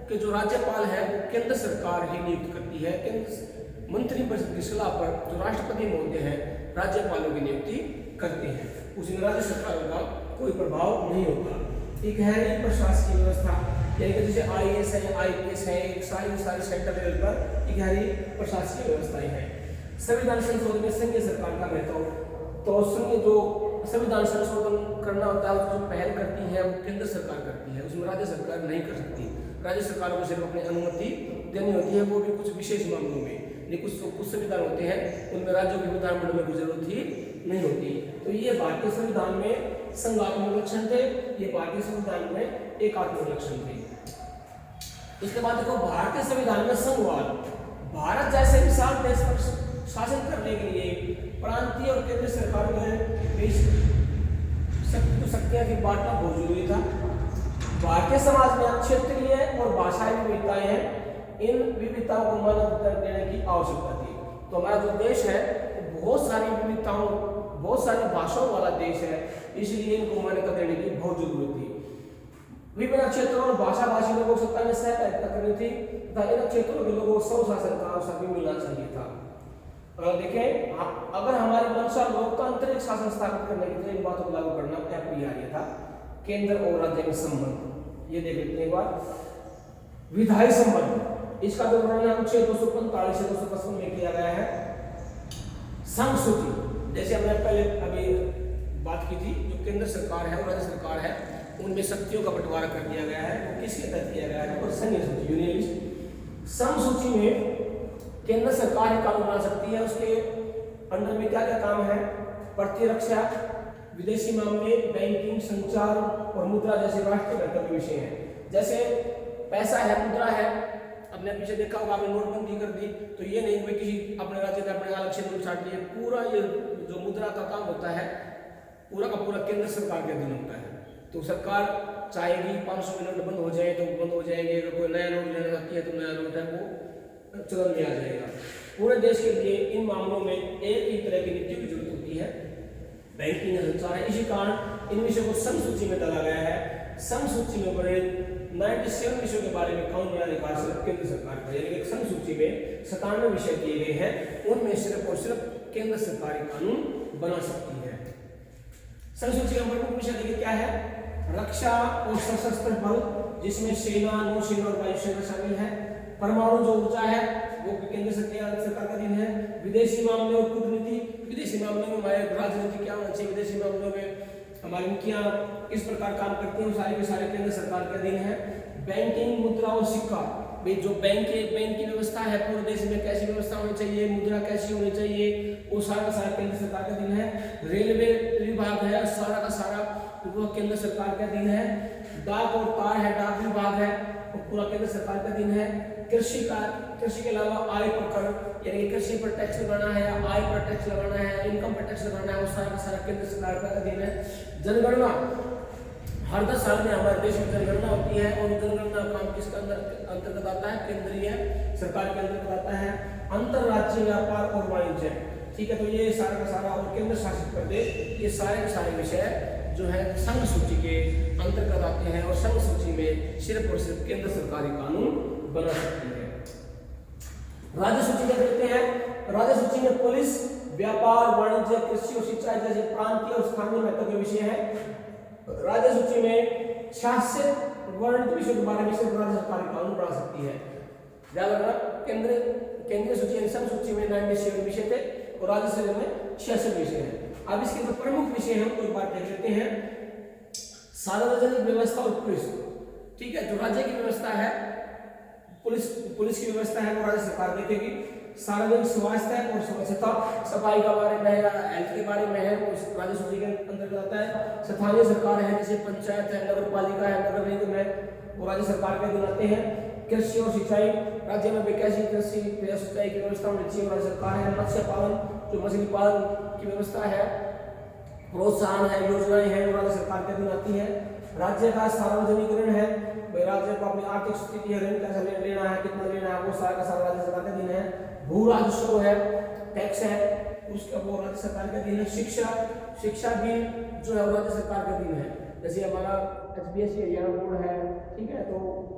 के जो राज्यपाल है वो केंद्र सरकार ही नियुक्त करती है। केंद्र मंत्रिपरिषद की सलाह पर जो राष्ट्रपति महोदय हैं राज्यपालों की नियुक्ति करते हैं, उसमें राज्य सरकारों का कोई प्रभाव नहीं होता। इकहरी प्रशासकीय व्यवस्था, यानी कि जैसे IAS है, IPS है, सारी सेंट्रल लेवल पर इकहरी प्रशासकीय व्यवस्थाएं हैं। संविधान संशोधन में संघीय सरकार का महत्व, तो जो संविधान संशोधन करना होता है उसको पहल करती है वो केंद्र सरकार करती है, उसमें राज्य सरकार नहीं कर सकती। राज्य सरकारों को सिर्फ अपनी अनुमति देनी होती है, वो भी कुछ विशेष मामलों में। कुछ संविधान होते हैं उनमें राज्यों के विधानमंडल में जरूरत ही नहीं होती। तो ये भारतीय संविधान में संघात्मक लक्षण थे, ये भारतीय संविधान में एकात्मक लक्षण थे। इसके बाद देखो भारतीय संविधान में संघवाद, भारत जैसे विशाल देश पर शासन करने के लिए प्रांतीय और केंद्र सरकार के बीच शक्तियां की बांटना बहुत जरूरी था। भारतीय समाज में क्षेत्रीय और भाषाई विविधताएं हैं, इन विविधताओं को मान्यता देने की आवश्यकता थी। तो हमारा जो देश है बहुत सारी विविधताओं, बहुत सारी भाषाओं वाला देश है, इसलिए इनको मान्यता देने की बहुत जरूरत थी। विभिन्न क्षेत्रों और भाषा भाषी लोगों को सत्ता में सहभागिता करनी थी तथा इन क्षेत्रों के लोगों को स्वशासन का अवसर भी मिलना चाहिए था। देखें, अगर हमारी मंशा लोकतांत्रिक शासन स्थापित करने के लिए इन बातों को लागू करना अपरिहार्य था। केंद्र और राज्य में संबंध, ये देख लेते हैं एक बार। विधायी संबंध, इसका विवरण अनुच्छेद 245 से 255 में किया गया है। संघ सूची, जैसे हमने पहले अभी बात की थी, जो केंद्र सरकार है और राज्य सरकार है उनमें शक्तियों का बंटवारा कर दिया गया है, वो किसके तहत किया गया है? और संघ सूची, यूनियन लिस्ट। संघ सूची में केंद्र सरकार ही कानून बना सकती है, उसके अंडर में क्या क्या काम है? प्रतिरक्षा, विदेशी मामले, बैंकिंग, संचार और मुद्रा जैसे राष्ट्रीय महत्व के विषय हैं। जैसे पैसा है, मुद्रा है, अपने पीछे देखा होगा आपने नोटबंदी कर दी, तो ये नहीं कि किसी अपने राज्य का अपने अलग क्षेत्र में छाट लिए, पूरा ये जो मुद्रा का काम होता है पूरा का पूरा केंद्र सरकार के अधीन होता है। तो सरकार चाहेगी 500 नोट बंद हो जाए तो बंद हो जाएंगे, अगर कोई नया नोट लेना चाहती है तो नया नोट है वो चलन में आ जाएगा। पूरे देश के लिए इन मामलों में एक ही तरह की नीति की जरूरत होती है, बैंकिंग संचार है। इसी कारण इन विषयों को संघ सूची में डाला गया है। संघ सूची में बड़े 97 विषयों के बारे में कानून अधिकार सिर्फ केंद्र सरकार का, यानी कि संघ सूची में 97 विषय किए गए हैं, उनमें सिर्फ और सिर्फ केंद्र सरकार कानून बना सकती है। संघ सूची का प्रमुख विषय देखिए क्या है? रक्षा और सशस्त्र बल जिसमें सेना, नौसेना और वायुसेना शामिल है। परमाणु जो ऊर्जा है वो केंद्र सरकार का अधीन है। विदेशी मामले और कूटनीति, विदेशी मामलों में हमारे राजनीति क्या होना चाहिए, विदेशी मामलों में हमारी नीतियां किस प्रकार काम करती हैं, सारे के सारे केंद्र सरकार के अधीन है। बैंकिंग, मुद्रा और सिक्का, भाई जो बैंक की व्यवस्था है पूरे देश में कैसी व्यवस्था होनी चाहिए, मुद्रा कैसी होनी चाहिए, वो सारा का सारा केंद्र सरकार के अधीन है। रेलवे विभाग है सारा का सारा वो केंद्र सरकार के अधीन है। डाक और तार है, डाक विभाग है, वो पूरा केंद्र सरकार के अधीन है। कृषि के अलावा आय पर कर, यानी कि कृषि पर टैक्स लगाना है, आय पर टैक्स लगाना है, इनकम पर टैक्स लगाना है, वो सारा का सारा केंद्र सरकार का अधीन है। जनगणना, हर 10 साल में हमारे देश में जनगणना होती है और जनगणना काम किसके अंतर्गत आता है, केंद्रीय सरकार के अंतर्गत आता है। अंतरराज्यीय व्यापार और वाणिज्य, ठीक है, तो ये सारा का सारा और केंद्र शासित प्रदेश, ये सारे के सारे विषय जो है संघ सूची के अंतर्गत आते हैं और संघ सूची में सिर्फ और सिर्फ केंद्र सरकारी कानून बना सकती है। राज्य सूची देख लेते हैं। राज्य सूची में पुलिस, व्यापार, वाणिज्य, कृषि और सिंचाई जैसे प्रांतीय और स्थानीय महत्व के विषय है। राज्य सूची में शासित वर्णित विषय के बारे में सिर्फ राज्य सरकार कानून बना सकती है। ध्यान रखना, केंद्रीय सूची संघ सूची में 97 विषय थे और राज्य सूची में 66 विषय हैं। अब इसके जो प्रमुख विषय हैं उनको एक बार देख लेते हैं। सार्वजनिक व्यवस्था और पुलिस, ठीक है, जो राज्य की व्यवस्था है, पुलिस की व्यवस्था है वो राज्य सरकार देखेगी। सार्वजनिक स्वास्थ्य और स्वच्छता, सफाई के बारे में या हेल्थ के बारे में है, वो राज्य सूची के अंतर्गत आता है। स्थानीय सरकार है जैसे पंचायत है, नगर पालिका है, नगर निगम है, वो राज्य सरकार के अधीन आते हैं। कृषि और सिंचाई, राज्य में कैसी कृषि सिंचाई की व्यवस्था होनी चाहिए, राज्य सरकार है। मत्स्य पालन, जो मछली पालन की व्यवस्था है, प्रोत्साहन है, योजनाएं हैं, वो राज्य सरकार के अधीन आती है। राज्य का सार्वजनिकरण है, राज्य को अपनी आर्थिक स्थिति है, ऋण कैसे लेना है, कितना लेना है, वो सारा का सारा राज्य सरकार के अधीन है। भू राजस्व है, टैक्स है, उसका वो राज्य सरकार के अधीन है। शिक्षा भी जो है वो राज्य सरकार के अधीन है। जैसे हमारा HBSC हरियाणा बोर्ड है, ठीक है, तो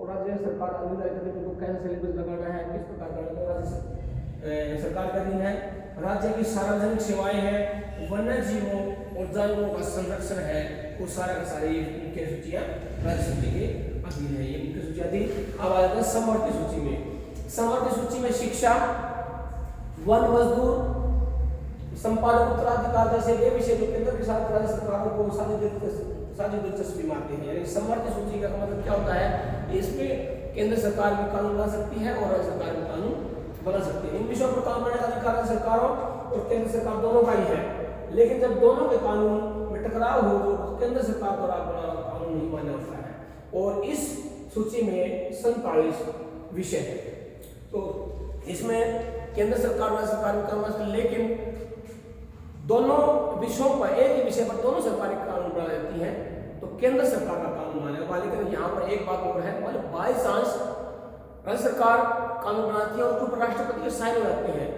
राज्य सरकार को कैसे सिलेबस लगाना है, किस प्रकार करना है, राज्य सरकार के अधीन है। राज्य की सार्वजनिक सेवाएं हैं, वन्य जीवों और जानवरों का संरक्षण है, वो सारा का सारी मुख्य सूचियां राज्य सूची के अधीन है। ये मुख्य सूचियां थी। अब आ जाते हैं समवर्ती सूची में। समवर्ती सूची में शिक्षा, वन मजदूर, संपादक उत्तराधिकार जैसे ये विषय जो केंद्र के साथ राज्य सरकारों को साझी दिलचस्पी मानते हैं। यानी समवर्ती सूची का मतलब क्या होता है, इसमें केंद्र सरकार भी कानून बना सकती है और राज्य सरकार भी कानून बना सकती है। इन विषयों पर कानून बनाने का अधिकार राज्य सरकारों और केंद्र सरकार दोनों का ही है, लेकिन जब दोनों के कानून में टकराव हो तो केंद्र सरकार द्वारा बना कानून नहीं मान्य होता है। और इस सूची में 47 विषय है, तो इसमें केंद्र सरकार राज्य सरकार भी कानून बना, लेकिन दोनों विषयों पर, एक ही विषय पर दोनों सरकारी कानून बना देती है तो केंद्र सरकार का कानून मानेगा। लेकिन यहाँ पर एक बात और है, बाई चांस राज्य सरकार कानून बनाती है और उस पर राष्ट्रपति के साइन हो जाते हैं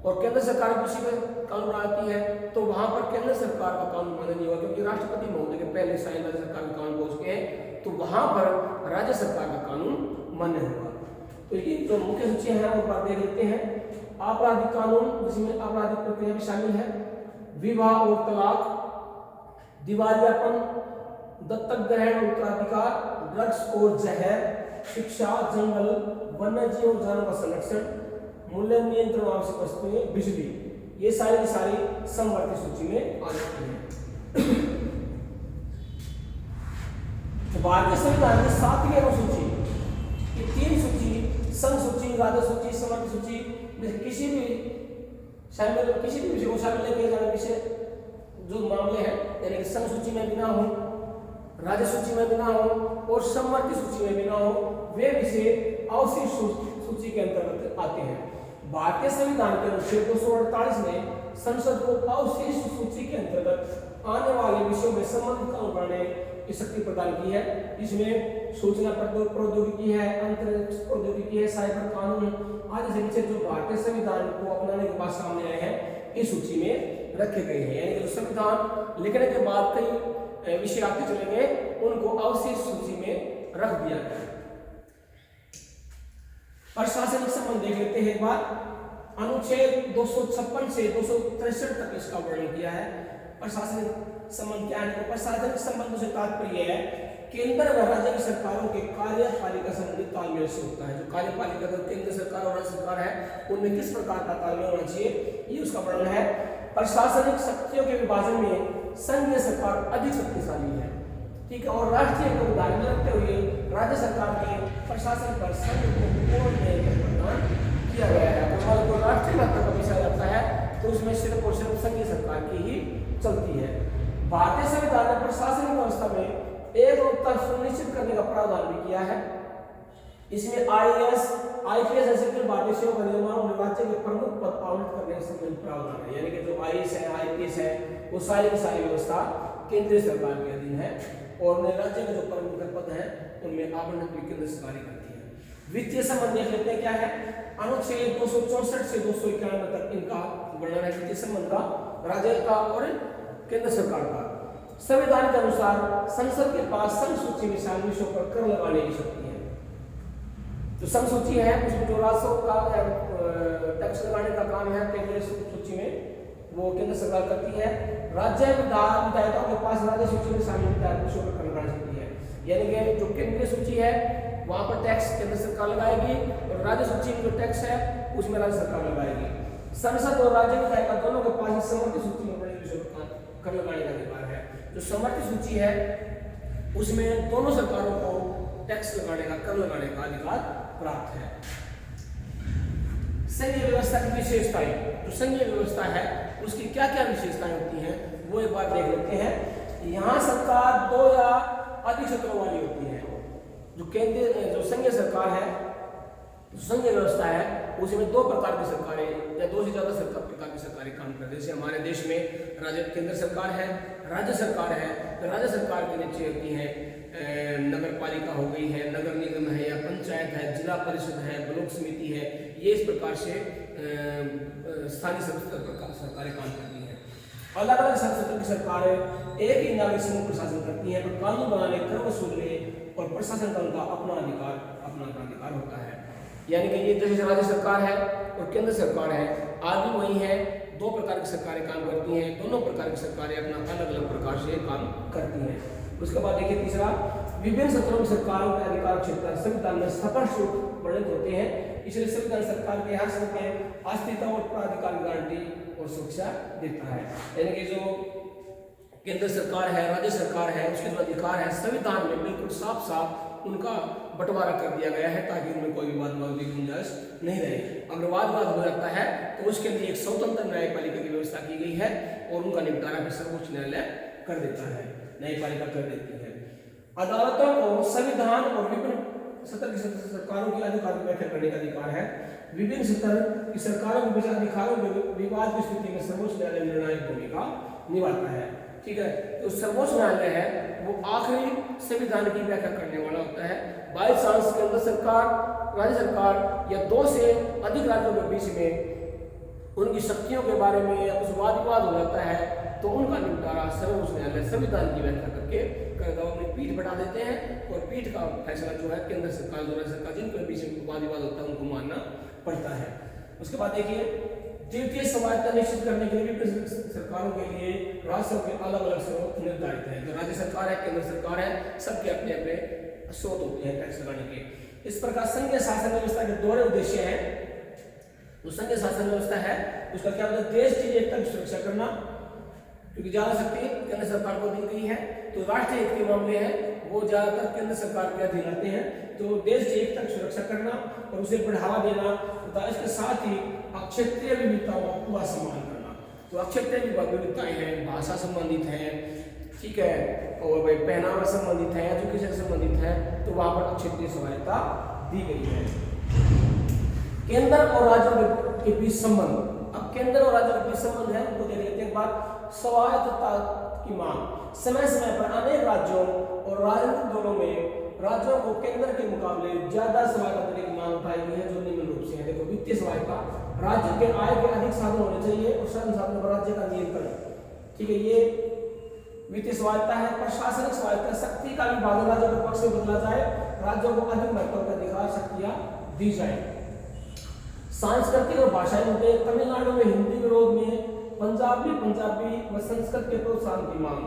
और केंद्र सरकार किसी में कानून बनाती है तो वहां पर केंद्र सरकार का कानून मान्य नहीं होगा, क्योंकि राष्ट्रपति महोदय के पहले साइन राज्य सरकार के कानून पहुंच गए हैं, तो वहां पर राज्य सरकार का कानून मान्य होगा। तो ये जो मुख्य सूची है वो बात देख लेते हैं। आपराधिक कानून, जिसमें आपराधिक प्रक्रिया भी शामिल है। विवाह और तलाक, दिवालियापन, दत्तक ग्रहण, उत्तराधिकार, ड्रग्स और जहर, शिक्षा, जंगल, वन्य जीव और जानवर का संरक्षण, मूल्य नियंत्रण, आवश्यक वस्तुएं, बिजली, ये सारी की सारी समवर्ती सूची में आ जाती है। भारतीय संविधान की 7वीं अनुसूची, ये 3 सूची, संघ सूची, राज्य सूची, समवर्ती सूची में किसी भी विषय को शामिल नहीं किया जाने विषय जो मामले हैं, यानी कि संघ सूची में भी ना हो, राज्य सूची में भी ना हो और समवर्ती सूची में भी ना हो, वे विषय अवशिष्ट सूची के अंतर्गत आते हैं। भारतीय संविधान के अनुच्छेद 248 ने संसद को अवशिष्ट सूची के अंतर्गत आने वाले विषयों में संबंधित कानून बनाने की शक्ति प्रदान की है। इसमें सूचना प्रौद्योगिकी है, अंतरिक्ष प्रौद्योगिकी है, साइबर कानून आदि से विषय जो भारतीय संविधान को अपनाने के बाद सामने आए हैं, इस सूची में रखे गए हैं। यानी कि संविधान लिखने के बाद कई विषय आते चले गए, उनको अवशिष्ट सूची में रख दिया गया। प्रशासनिक संबंध देख लेते हैं एक बार। अनुच्छेद 256 से 263 तक इसका वर्णन किया है। प्रशासनिक संबंध क्या है? तो प्रशासनिक संबंधों से तात्पर्य है केंद्र व राज्य की सरकारों के कार्यपालिका संबंधी तालमेल से होता है। जो कार्यपालिका तो केंद्र सरकार और राज्य सरकार है उनमें किस प्रकार का तालमेल होना चाहिए, ये उसका वर्णन है। प्रशासनिक शक्तियों के विभाजन में संघीय सरकार अधिक शक्तिशाली है, ठीक है, और राष्ट्रीय को ध्यान में रखते हुए राज्य सरकार के प्रशासन पर संघ को पूर्ण नियंत्रण प्रदान किया गया है। अगर कोई राष्ट्रीय महत्व का विषय आता है तो उसमें सिर्फ और सिर्फ संघीय सरकार की ही चलती है। भारतीय संविधान ने प्रशासनिक व्यवस्था में एक रूपता सुनिश्चित करने का प्रावधान भी किया है। इसमें आईएएस, आईपीएस ऐसे कई भारतीय सेवा का निर्माण और राज्य के प्रमुख पद आवंटित करने का संबंधित प्रावधान है। यानी कि जो आईएएस है, आईपीएस है, वो सारी की सारी व्यवस्था केंद्रीय सरकार के अधीन है और राज्य के जो प्रमुख पद हैं उनमें आवंटन भी केंद्र सरकार ही करती है। वित्तीय संबंध देख लेते हैं क्या है। अनुच्छेद 264 से 291 तक इनका वर्णन है वित्तीय संबंध का, राज्य का और केंद्र सरकार का। संविधान के अनुसार संसद के पास संघ सूची में शामिल विषयों पर कर लगाने की शक्ति है। जो संघ सूची है उसमें जो राजस्व का टैक्स लगाने का काम है केंद्रीय सूची में वो केंद्र सरकार करती है। राज्य विधायिकाओं के पास राज्य सूची में शामिल विषयों पर कर लगाने की शक्ति है। यानी कि जो केंद्रीय सूची है वहां पर टैक्स केंद्र सरकार लगाएगी और राज्य सूची में जो टैक्स है उसमें राज्य सरकार लगाएगी। संसद और राज्य विधायिका दोनों के पास समवर्ती सूची में बने विषयों पर कर लगाने का अधिकार है। जो समवर्ती सूची है उसमें दोनों सरकारों को टैक्स लगाने का, कर लगाने का अधिकार प्राप्त है। संघीय व्यवस्था की विशेषताएं, जो संघीय व्यवस्था है उसकी क्या क्या विशेषताएं होती हैं वो एक बार देख लेते हैं। यहाँ सरकार 2 या अधिक सत्रों वाली होती है। जो केंद्रीय जो संघीय सरकार है, संघीय व्यवस्था है उसमें 2 प्रकार की सरकारें या 2 से ज्यादा प्रकार की सरकारें काम करती है। जैसे हमारे देश में राज्य केंद्र सरकार है, राज्य सरकार है, तो राज्य सरकार के नीचे होती है नगर पालिका हो गई है, नगर निगम है या पंचायत है, जिला परिषद है, ब्लॉक समिति है। ये इस प्रकार से स्थानीय स्तर पर सरकारें काम करती हैं। अलग अलग संसदों की सरकारें एक ही नागरिक समूह प्रशासन करती हैं, तो कानून बनाने, कर वसूलने और प्रशासन का उनका अपना अधिकार होता है। यानी कि ये जैसे राज्य सरकार है और केंद्र सरकार है, आज भी वही है। 2 प्रकार की सरकारें काम करती हैं, दोनों प्रकार की सरकारें अपना अलग अलग प्रकार से काम करती हैं। उसके बाद देखिए तीसरा, विभिन्न सत्रों की सरकारों के अधिकार क्षेत्र संविधान में स्पष्ट रूप वर्णित होते हैं। इसलिए संविधान सरकार के हर समय में अस्तित्व और प्राधिकार की गारंटी और सुरक्षा देता है। यानी कि जो केंद्र सरकार है, राज्य सरकार है, उसके जो अधिकार है संविधान में बिल्कुल साफ साफ उनका बंटवारा कर दिया गया है ताकि उनमें कोई विवाद की गुंजाइश नहीं रहे। अगर वाद हो जाता है तो उसके लिए एक स्वतंत्र न्यायपालिका की व्यवस्था की गई है और उनका निपटारा भी सर्वोच्च न्यायालय कर देता है, न्यायपालिका कर देती है। अदालतों को संविधान और विभिन्न सत्र की सरकारों के अधिकार की व्याख्या करने का अधिकार है। विभिन्न सत्र की सरकारों के बीच अधिकारों में विवाद की स्थिति में सर्वोच्च न्यायालय निर्णायक भूमिका निभाता है। ठीक है, तो सर्वोच्च न्यायालय है वो आखिरी संविधान की व्याख्या करने वाला होता है। बाई चांस केंद्र सरकार, राज्य सरकार या 2 से अधिक राज्यों के बीच में उनकी शक्तियों के बारे में या कुछ वाद विवाद हो जाता है तो उनका निपटारा सर्वोच्च न्यायालय संविधान की व्याख्या करके करता अपनी पीठ बैठा देते हैं और पीठ का फैसला जो है केंद्र सरकार, राज्य सरकार जिनके बीच में वाद विवाद होता है उनको मानना पड़ता है। उसके बाद देखिए द्वितीय स्वायत्तता निश्चित करने के लिए विभिन्न सरकारों के लिए राजस्व के अलग अलग स्रोत निर्धारित है। जो राज्य सरकार है, केंद्र सरकार है, सबके अपने अपने स्रोत होते हैं टैक्स लगाने के। इस प्रकार संघीय शासन व्यवस्था के 2 उद्देश्य हैं। जो संघीय शासन व्यवस्था है उसका क्या मतलब, देश की एकता की सुरक्षा करना, क्योंकि ज्यादा शक्ति केंद्र सरकार को दी गई है तो राष्ट्रीय हित के मामले हैं वो ज्यादातर केंद्र सरकार के अधीन आते हैं। तो देश की एकता की सुरक्षा करना और उसे बढ़ावा देना तथा इसके साथ ही क्षेत्रीय विविधताओं का पूरा सम्मान करना। तो क्षेत्रीय विविधताएं हैं, भाषा संबंधित है, ठीक है, और भाई पहनावा संबंधित है, एजुकेशन संबंधित है, तो वहां पर क्षेत्रीय स्वायत्तता दी गई है। केंद्र और राज्यों के बीच संबंध, अब केंद्र और राज्यों के बीच संबंध है उनको देख लेते हैं। एक बार स्वायत्तता की मांग, समय समय पर अनेक राज्यों और राजनीतिक दलों में राज्यों को केंद्र के मुकाबले ज्यादा स्वायत्तता देने की मांग उठाई गई है जो निम्न रूप से है। देखो, वित्तीय स्वायत्तता, राज्य के आय के अधिक साधन होने चाहिए और संसाधनों पर राज्य का नियंत्रण, ठीक है, ये वित्तीय स्वायत्तता है। प्रशासनिक स्वायत्तता, शक्ति का विभाजन राज्यों के पक्ष में बदला जाए, राज्यों को अधिक महत्व का अधिकार शक्तियां दी जाए। सांस्कृतिक और भाषाई मुद्दे, तमिलनाडु में हिंदी विरोध में पंजाबी व संस्कृत के प्रोत्साहन की मांग,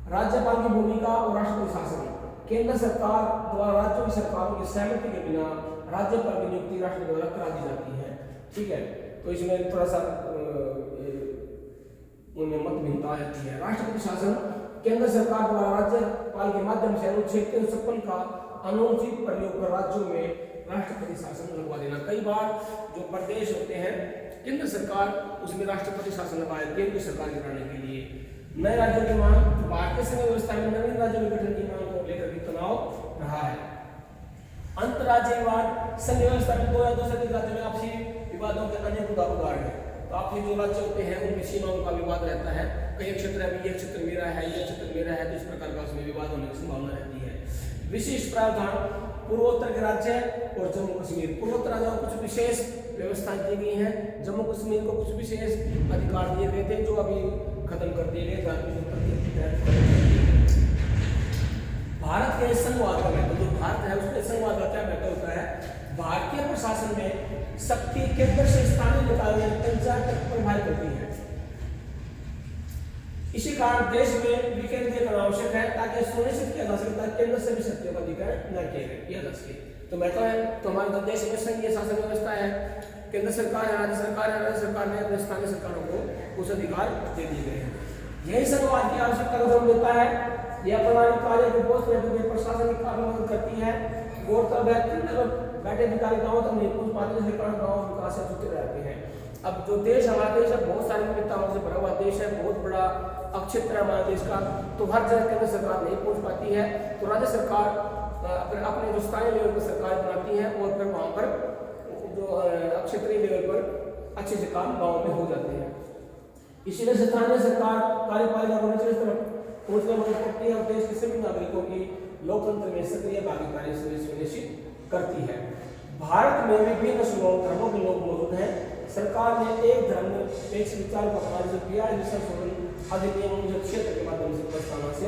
राज्यपाल की भूमिका और राष्ट्रपति शासन। केंद्र सरकार द्वारा राज्यों की सरकारों की सहमति के बिना राज्यपाल की नियुक्ति राष्ट्रपति द्वारा करा दी जाती है। ठीक है, तो इसमें थोड़ा सा उनमें मत भिन्नता रहती है। राष्ट्रपति शासन केंद्र सरकार द्वारा राज्यपाल के माध्यम से अनुच्छेद 356 का अनुचित प्रयोग कर राज्यों में राष्ट्रपति शासन लगवा देना। कई बार जो प्रदेश होते हैं केंद्र सरकार उसमें राष्ट्रपति शासन लगा देती है सरकार गिराने के लिए। नए राज्यों की मांग, भारतीय संघ व्यवस्था में नवीन राज्यों के गठन की मांग को लेकर भी तनाव रहा है। अंतर्राज्यीय विवाद, संघ व्यवस्था में 2 या 2 से अधिक राज्यों में आपसी विवादों के अनेक उदाहरण हैं। तो आपके जो राज्य होते हैं उनकी सीमाओं का विवाद रहता है, कई क्षेत्र में यह क्षेत्र मेरा है, यह क्षेत्र मेरा है, तो इस प्रकार का उसमें विवाद होने की संभावना रहती है। विशिष्ट प्रावधान, पूर्वोत्तर के राज्य और जम्मू कश्मीर। पूर्वोत्तर राज्यों को कुछ विशेष व्यवस्थाएं दी गई हैं, जम्मू कश्मीर को कुछ विशेष अधिकार दिए गए थे जो अभी खत्म कर दिए गए। भारत के संघवाद का महत्व, जो भारत है उसके संघवाद का क्या महत्व होता है? भारतीय प्रशासन में शक्ति केंद्र से स्थानीय निकाय पंचायत तक प्रभावित होती है। इसी कारण देश में विकेंद्रीकरण आवश्यक है ताकि सुनिश्चित किया जा सके केंद्र से भी शक्तियों का अधिकार न किया जा सके। तो महत्व है, तो हमारे देश में संघीय शासन व्यवस्था है, केंद्र सरकार है, राज्य सरकार है, राज्य सरकार ने अपने स्थानीय सरकारों को कुछ अधिकार दे दिए गए हैं। यही संघवाद की आवश्यकता को जन्म देता है। यह प्रणाली कार्य को बहुत प्रशासन की काफी मदद करती है। गौरतलब है बैठे अधिकारी गाँव तक नहीं पहुंच पाते, जिसके कारण गाँव विकास से छूटे रहते हैं। अब जो देश हमारा देश है बहुत सारी विविधताओं से भरा हुआ देश है, बहुत बड़ा अक्षेत्र है हमारे देश का, तो हर जगह केंद्र सरकार नहीं पहुंच पाती है, तो राज्य सरकार अपने जो स्थानीय लेवल पर सरकार बनाती है और फिर वहाँ पर जो क्षेत्रीय लेवल पर अच्छे से काम गाँव में हो जाते हैं। इसीलिए स्थानीय सरकार कार्यपालिका को निचले स्तर पहुंचने में मदद करती है और देश के सभी नागरिकों की लोकतंत्र में सक्रिय भागीदारी सुनिश्चित करती है। भारत में विभिन्न धर्मों के लोग मौजूद हैं। सरकार ने एक धर्म एक विचार को अपना अधिनियम क्षेत्र के माध्यम से प्रस्तावना से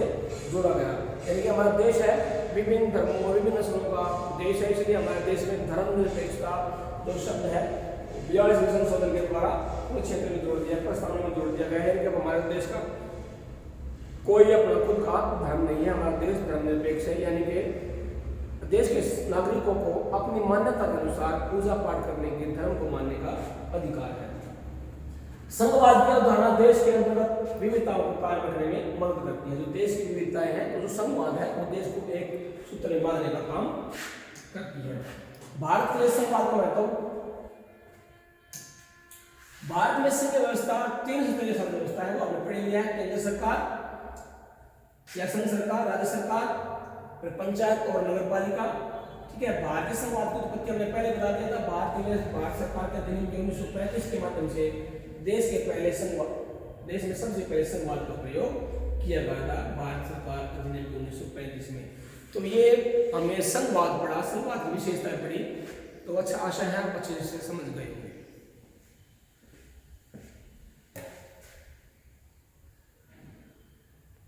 जोड़ा गया। यानी कि हमारा देश है विभिन्न धर्मों और विभिन्न नस्लों का देश है, इसलिए हमारे देश में धर्मनिरपेक्षता जो शब्द है 42वें संशोधन के द्वारा पूरे क्षेत्र में जोड़ दिया, प्रस्तावना में जोड़ दिया गया है कि हमारे देश का कोई अपना खुद का धर्म नहीं है, हमारा देश धर्मनिरपेक्ष है, यानी कि देश के नागरिकों को अपनी मान्यता के अनुसार पूजा पाठ करने के धर्म को मानने का अधिकार है। संघवाद की अवधारणा देश के अंतर्गत विविधताओं को कायम रखने में मदद करती है। जो देश की विविधताएं हैं, तो जो संघवाद है वो देश को एक सूत्र में बांधने का काम करती है। भारत के लिए संघवाद का महत्व, भारत में संघ व्यवस्था 3 स्तरीय शासन व्यवस्था है, वो आपने पढ़ लिया है। केंद्र सरकार या संघ सरकार, राज्य सरकार, फिर पंचायत और नगर पालिका। ठीक है, भारतीय संघवाद की उत्पत्ति हमने पहले बता दिया था। भारत सरकार के अधिनियम 1935 के माध्यम से देश के पहले संघवाद, देश में सबसे पहले संघवाद का प्रयोग किया गया था भारत सरकार अधिनियम 1935 में। तो ये हमने संघवाद पढ़ा, संघवाद की विशेषताएं पढ़ी, तो अच्छा आशा है आप अच्छे से समझ गए होंगे।